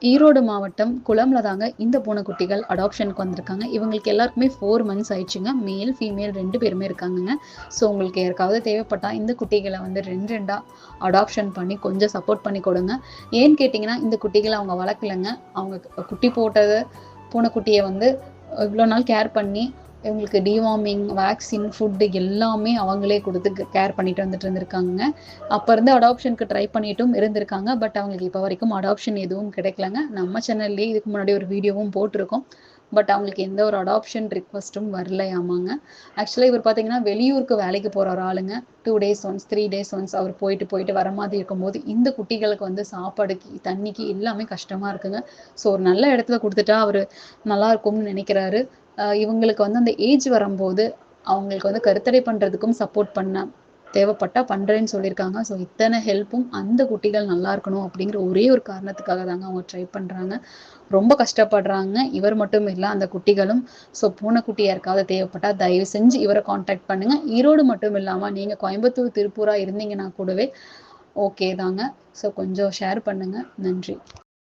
ஈரோடு மாவட்டம் குளம்ல தாங்க இந்த பூனைக்குட்டிகள் அடாப்ஷனுக்கு வந்திருக்காங்க. இவங்களுக்கு எல்லாருக்குமே 4 மந்த்ஸ் ஆயிடுச்சுங்க. மேல், ஃபீமேல் 2 பேருமே இருக்காங்கங்க. ஸோ உங்களுக்கு யாருக்காவது தேவைப்பட்டா இந்த குட்டிகளை வந்து 2 அடாப்ஷன் பண்ணி கொஞ்சம் சப்போர்ட் பண்ணி கொடுங்க. ஏன்னு கேட்டிங்கன்னா, இந்த குட்டிகளை அவங்க வளர்க்கலைங்க. அவங்க குட்டி போட்டது பூனைக்குட்டியை வந்து இவ்வளோ நாள் கேர் பண்ணி இவங்களுக்கு டிவார்மிங், வேக்சின், ஃபுட்டு எல்லாமே அவங்களே கொடுத்து கேர் பண்ணிட்டு வந்துட்டு இருந்திருக்காங்க. அப்போ இருந்து அடாப்ஷனுக்கு ட்ரை பண்ணிட்டும் இருந்திருக்காங்க. பட் அவங்களுக்கு இப்போ வரைக்கும் அடாப்ஷன் எதுவும் கிடைக்கலங்க. நம்ம சேனல்லேயே இதுக்கு முன்னாடி ஒரு வீடியோவும் போட்டிருக்கோம். பட் அவங்களுக்கு எந்த ஒரு அடாப்ஷன் ரிக்வஸ்ட்டும் வரலையாமாங்க. ஆக்சுவலாக இவர் பார்த்தீங்கன்னா வெளியூருக்கு வேலைக்கு போகிற ஒரு ஆளுங்க. 2 days ஒன்ஸ் 3 days ஒன்ஸ் அவர் போயிட்டு வர மாதிரி இருக்கும்போது இந்த குட்டிகளுக்கு வந்து சாப்பாடுக்கு, தண்ணிக்கு எல்லாமே கஷ்டமாக இருக்குங்க. ஸோ ஒரு நல்ல இடத்துல கொடுத்துட்டா அவர் நல்லா இருக்கும்னு நினைக்கிறாரு. இவங்களுக்கு வந்து அந்த ஏஜ் வரும்போது அவங்களுக்கு வந்து கருத்தடை பண்ணுறதுக்கும் சப்போர்ட் பண்ண தேவைப்பட்டா பண்ணுறேன்னு சொல்லியிருக்காங்க. ஸோ இத்தனை ஹெல்ப்பும் அந்த குட்டிகள் நல்லா இருக்கணும் அப்படிங்கிற ஒரே ஒரு காரணத்துக்காக தாங்க அவங்க ட்ரை பண்ணுறாங்க. ரொம்ப கஷ்டப்படுறாங்க. இவர் மட்டும் இல்லை, அந்த குட்டிகளும். ஸோ பூனைக்குட்டி யாருக்காவது தேவைப்பட்டா தயவு செஞ்சு இவரை காண்டாக்ட் பண்ணுங்க. ஈரோடு மட்டும் இல்லாமல் நீங்கள் கோயம்புத்தூர், திருப்பூரா இருந்தீங்கன்னா கூடவே ஓகே தாங்க. ஸோ கொஞ்சம் ஷேர் பண்ணுங்க. நன்றி.